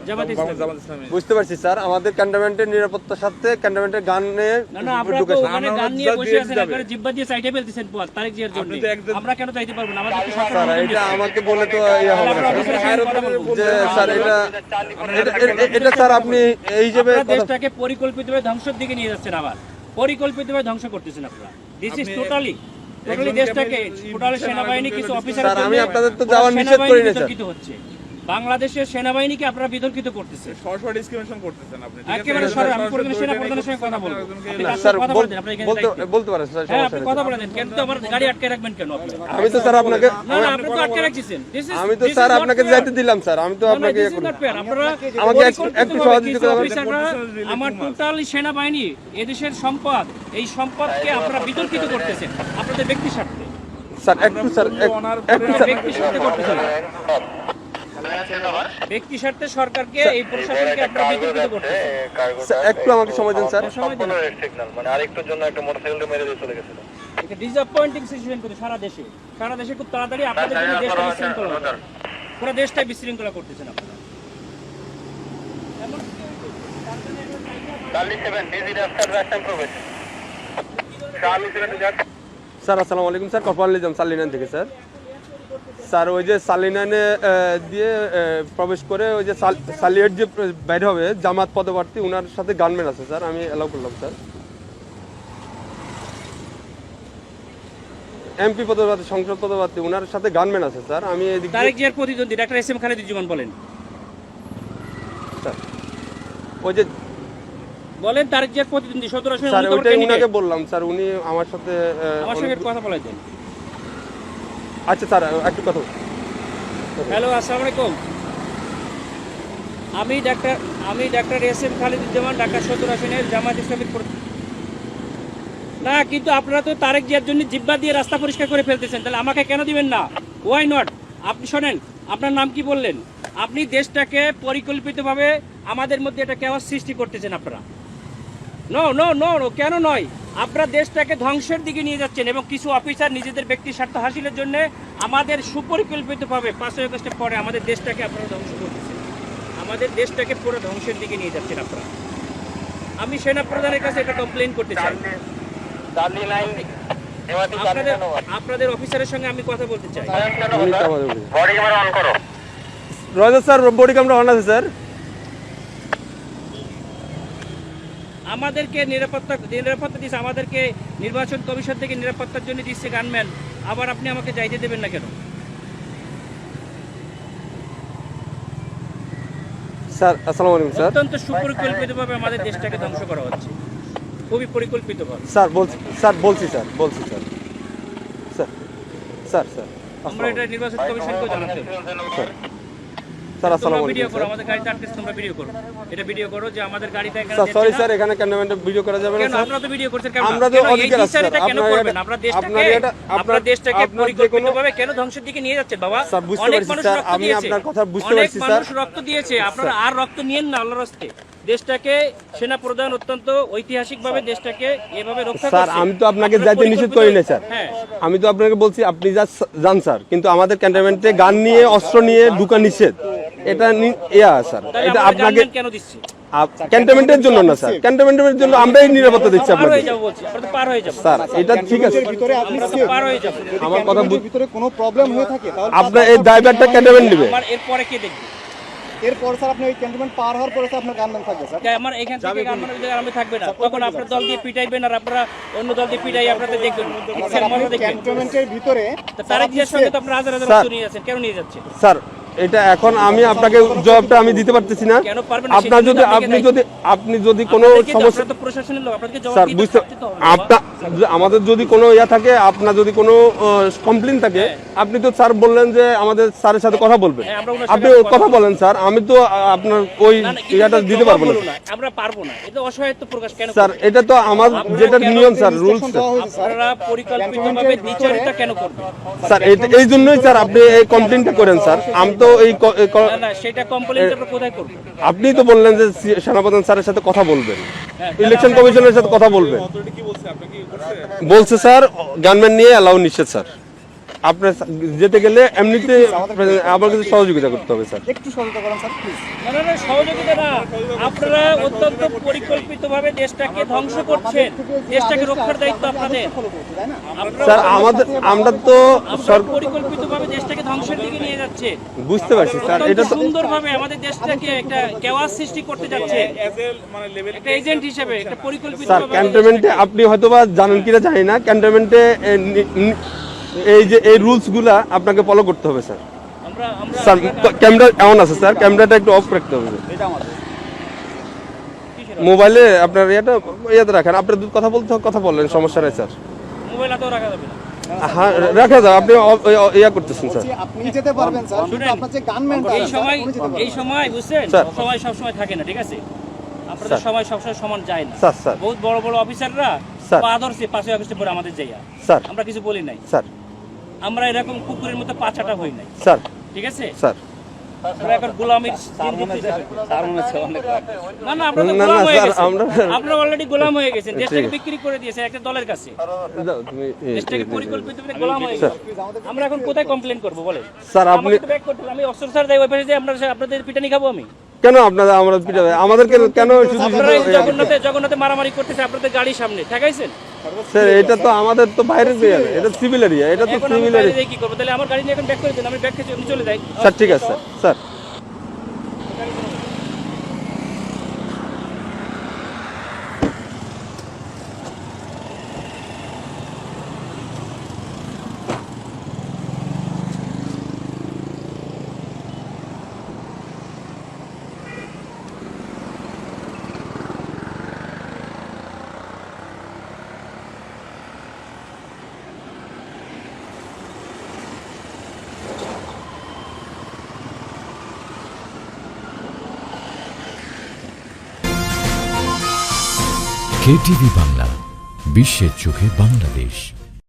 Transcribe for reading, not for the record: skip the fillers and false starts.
জামাত ইসলামী। বুঝতে পারছি স্যার, আমাদের ক্যান্টনমেন্টের নিরাপত্তার সাথে ক্যান্টনমেন্টের গানে না আপনারা তো ওখানে গান নিয়ে বসে আছেন, একবারে জিহ্বা দিয়ে চাইতে ফেলতেছেন তারেক জিয়ার জন্য। আমরা কেন চাইতে পারবো না? আমাদের স্যার এটা আমাকে বলে তো ইয়া হবে না যে স্যার এটা স্যার আপনি এই হিসেবে দেশটাকে পরিকল্পিতভাবে ধ্বংসের দিকে নিয়ে যাচ্ছেন, আবার পরিকল্পিতভাবে ধ্বংস করতেছেন আপনারা। দিস ইজ টোটালি দেশটাকে টোটালি সেনাবাহিনী কিছু অফিসার, আমি আপনাদের তো যাওয়ার নিষেধ করি না স্যার। হচ্ছে বাংলাদেশের সেনাবাহিনীকে আপনারা বিতর্কিত করতেছেন, সরাসরি ডিসক্রিমিনেশন করতেছেন আপনি। একেবারে সরাসরি। আমি পুরো সেনা প্রধানের সঙ্গে কথা বলবো স্যার, বলতে পারেন স্যার, হ্যাঁ আপনি কথা বলেন। কেন তো আমার গাড়ি আটকে রাখবেন কেন আপনি? আমি তো স্যার আপনাকে না আপনি তো আটকে রাখছেন। আমি তো স্যার আপনাকে যাইতে দিলাম স্যার, আমি তো আপনাকে আপনারা আমাকে একটু সহযোগিতা করবেন। আমার টোটালি সেনাবাহিনী এদেশের সম্পদ, এই সম্পদকে আপনারা বিতর্কিত করতেছেন আপনাদের ব্যক্তি স্বার্থে। স্যার একটু স্যার ব্যক্তি স্বার্থে করতেছেন, ব্যক্তি স্বার্থে সরকারকে এই প্রশাসনকে আপনারা বিতর্কিত করতেছেন। একটু আমাকে সময় দিন স্যার। সময় দিন, মানে আরেকটুর জন্য একটা মোটরসাইকেলটা মেরে দিয়ে চলে গেছিল। এটা ডিসঅ্যাপয়েন্টিং সিচুয়েশন করে সারা দেশে খুব তাড়াতাড়ি আপনাদের জন্য দেশটা বিশৃঙ্খলা হবে। পুরো দেশটাই বিশৃঙ্খলা করতেছেন আপনারা। স্যার আসসালামু আলাইকুম স্যার, কপাল নিজাম সালিনান থেকে স্যার। স্যার ওই যে সালিনানে দিয়ে প্রবেশ করে ওই যে সালিয়েট যে বাইরে হবে জামাত পদপ্রার্থী, ওনার সাথে গানম্যান আছে স্যার, আমি অ্যালাউ করলাম স্যার। এমপি পদপ্রার্থী, সংসদ পদপ্রার্থী, ওনার সাথে গানম্যান আছে স্যার। আমি এদিকে তারেক জিয়ার প্রতিদ্বন্দ্বী ডাক্তার এস এম খালেদুজ্জামান বলেন স্যার, ওই যে বলেন তারেক জিয়ার প্রতিদ্বন্দ্বী 17 আসনে স্যার ওইটাই উনাকে বললাম স্যার, উনি আমার সাথে আমার সঙ্গে কথা বলে দেন। আচ্ছা স্যার একটু কথা। হ্যালো আসসালামু আলাইকুম, আমি doctor S M Khaleduzzaman, Dhaka 17 আসনের জামাত ইসলামীর না। কিন্তু আপনারা তো তারেক জিয়ার জন্য জিব্বা দিয়ে রাস্তা পরিষ্কার করে ফেলতেছেন, তাহলে আমাকে কেন দিবেন না? Why not? আপনি শোনেন, আপনার নাম কি বললেন? আপনি দেশটাকে পরিকল্পিতভাবে আমাদের মধ্যে একটা কেওয়াস সৃষ্টি করতেছেন আপনারা। নো নো নো নো, কেন নয়? আপনারা দেশটাকে ধ্বংসের দিকে নিয়ে যাচ্ছেন এবং কিছু অফিসার নিজেদের ব্যক্তি স্বার্থ হাসিলের জন্য আমাদের সুপরিকল্পিতভাবে 5 আগস্টের পরে আমাদের দেশটাকে আপনারা ধ্বংস করতেছেন, আমাদের দেশটাকে পুরো ধ্বংসের দিকে নিয়ে যাচ্ছেন আপনারা। আমি সেনা প্রধানের কাছে এটা কমপ্লেইন করতে চাই। আপনাদের অফিসারের সঙ্গে আমি কথা বলতে চাই। রয়েছে স্যার, বডি ক্যামেরা অন আছে স্যার। আমাদেরকে নিরাপত্তা দিচ্ছে, আমাদেরকে নির্বাচন কমিশন থেকে নিরাপত্তার জন্য দিচ্ছে গানম্যান, আবার আপনি আমাকে যাইতে দেবেন না কেন? স্যার আসসালামু আলাইকুম স্যার। অত্যন্ত সুপরিকল্পিতভাবে আমাদের দেশটাকে ধ্বংস করা হচ্ছে, খুবই পরিকল্পিতভাবে। স্যার বলছি স্যার আমরা এটা নির্বাচন কমিশনকে জানাতে স্যার আসসালামু আলাইকুম ভিডিও করো, আমাদের গাড়িতে আটকে তোমরা ভিডিও করো, এটা ভিডিও করো যে আমাদের গাড়িতে এখানে স্যার। সরি স্যার, এখানে ক্যামেরাম্যানে ভিডিও করা যাবে না কেন? স্যার। আপনারা তো ভিডিও করছেন কেন? আমরা তো অধিকার আছে স্যার। কেন করবেন? আপনারা দেশটাকে পরিকল্পিতভাবে কেন ধ্বংসের দিকে নিয়ে যাচ্ছেন বাবা? স্যার বুঝতে পারছি স্যার, আমি আপনার কথা বুঝতে পারছি স্যার। মানুষ রক্ত দিয়েছে, আপনারা আর রক্ত নিয়েন না আল্লাহর রাস্তে। দেশটাকে সেনা প্রধান অত্যন্ত ঐতিহাসিকভাবে দেশটাকে এভাবে রক্ষা করছে স্যার। আমি তো আপনাকে যাইতে নিষেধ করি না স্যার, আমি তো আপনাকে বলছি আপনি যান স্যার, কিন্তু আমাদের ক্যান্টনমেন্টে গান নিয়ে অস্ত্র নিয়ে ঢুকা নিষেধ, এটা স্যার। এটা আপনাকে কেন দিচ্ছি? ক্যান্টনমেন্টের জন্য না স্যার, ক্যান্টনমেন্টের জন্য আমরাই নিরাপত্তা দিচ্ছি আপনাকে পার হয়ে যাব স্যার। এটা ঠিক আছে, পার হয়ে যাব। আমার কথা ভিতরে কোনো প্রবলেম হয়ে থাকে তাহলে আপনার এই ড্রাইভারটা ক্যান্টনমেন্ট নেবে। এরপরে কে দেখবে? এরপর স্যার আপনি ওই ক্যান্টনমেন্ট পার হওয়ার পরে আপনার গানম্যান থাকবে স্যার। আমার এখান থেকে গানম্যানের জায়গায় আমি থাকবে না, তখন আপনার দল দিয়ে পিটাইবেন আর আপনারা অন্য দল দিয়ে পিটাই আপনাদের দেখবেন ক্যান্টনমেন্টের ভিতরে তারেক জিয়ার সঙ্গে তো আপনারা হাজার হাজার লোক নিয়ে যাচ্ছেন, কেন নিয়ে যাচ্ছেন স্যার? এটা এখন আমি আপনাকে জবাবটা আমি দিতে পারতেছি না। আপনার যদি আপনি যদি কোনো সমস্যা, তো প্রশাসনের লোক আপনাদেরকে জবাব স্যার দিতে বুঝতে আপনার আমাদের যদি কোনো ইয়া থাকে, আপনার যদি কোনো কমপ্লেইন থাকে, আপনি তো স্যার বললেন যে আমাদের স্যারের সাথে কথা বলবেন, আপনি কথা বলেন স্যার। আমি তো আপনার ওই ইয়াটা দিতে পারবো না, আমরা পারবো না। এটা অসহায়ত্ব প্রকাশ কেন স্যার? এটা তো আমার যেটা নিয়ম স্যার, রুলস আপনারা পরিকল্পিতভাবে দ্বিচারিতা কেন করবেন স্যার? এই জন্যই স্যার আপনি এই কমপ্লেইনটা করেন স্যার। আমি তো এই না সেটা কমপ্লেইন আমরা কোথায় করব? আপনি তো বললেন যে সেনাপ্রধান স্যারের সাথে কথা বলবেন, ইলেকশন কমিশনের সাথে কথা বলবেন। বলছে স্যার গানম্যান নিয়ে অ্যালাউ নিষেধ স্যার। আপনার যেতে গেলে এমনিতে আমার কাছে সহযোগিতা করতে হবে স্যার। একটু সহযোগিতা করেন স্যার প্লিজ। না না না, সহযোগিতা না, আপনারা অত্যন্ত পরিকল্পিতভাবে দেশটাকে ধ্বংস করছেন, দেশটাকে রক্ষার দায়িত্ব আপনাদের। ফলো করছি তাই না? আপনারা- স্যার আমরা তো আপনারা পরিকল্পিতভাবে দেশটাকে ধ্বংসের দিকে নিয়ে যাচ্ছে, বুঝতে পারছি স্যার, এটা তো সুন্দরভাবে আমাদের দেশটাকে একটা কেওয়াস সৃষ্টি করতে যাচ্ছে এজ এ মানে লেভেল একটা এজেন্ট হিসেবে, একটা পরিকল্পিত স্যার ক্যান্টনমেন্টে আপনি হয়তোবা জানেন কিনা জানি না, ক্যান্টনমেন্টে এই যে এই রুলসগুলা আপনাকে ফলো করতে হবে স্যার। আমরা আমরা স্যার ক্যামেরা এমন আছে স্যার, ক্যামেরাটা একটু অফ রাখতে হবে। এটা আমাদের মোবাইলে আপনার ইয়াতে রাখেন, আপনার কথা বলতে কথা বললেন, সমস্যা নাই স্যার। মোবাইল হাতেও রাখা যাবে না। হ্যাঁ রাখা যাবে, আপনি ইয়া করতেছেন স্যার। বলছি, আপনি যেতে পারবেন স্যার, কিন্তু শুনেন, আপনার যে গানম্যানটা এই সময় বুঝছেন, স্যার। সময় সব সময় থাকে না, ঠিক আছে? আপনাদের স্যার। সময় সবসময় সমান যায় না। স্যার স্যার বহুত বড় বড় অফিসাররা স্যার। আদর্শে 5ই আগস্টের পরে আমাদের যাইয়া স্যার আমরা কিছু বলি নাই, স্যার আমরা এরকম কুকুরের মতো পাছাটা হই নাই, স্যার ঠিক আছে? স্যার আমরা এখন গোলামির না না, আমরা তো না, গোলাম না, হয়ে স্যার, গেছি, আমরা- আপনারা অলরেডি গোলাম হয়ে গেছেন, ঠিক দেশটাকে আছে। বিক্রি করে দিয়েছে একটা দলের কাছে, দাও, তুমি দেশটাকে পরিকল্পিতভাবে গোলাম হয়ে স্যার। গেছে। আমরা এখন কোথায় কমপ্লেন করবো বলেন? স্যার আপনি আমাকে তো ব্যাক করতে হবে, আমি অস্ত্র স্যার দেয় ওই পাশে যে আমরা আপনাদের পিটানি খাবো আমি? কেন আপনারা আমরা পিটাবে আমাদের কেন শুধু আপনারা এই শুধু জগন্নাথে মারামারি করতেছে আপনাদের গাড়ির সামনে, ঠেকাইছেন? স্যার এটা তো আমাদের তো বাইরের এরিয়া, এটা সিভিল এরিয়া, এটা তো এখন আমি সিভিল বাইরে এরিয়া। যেয়ে কি করবো? তাহলে আমার গাড়ি নিয়ে এখন ব্যাক করে দেন, আমি ব্যাক খেয়ে আমি চলে যাই। স্যার ঠিক আছে স্যার স্যার KTV বাংলা, বিশ্বের চোখে বাংলাদেশ।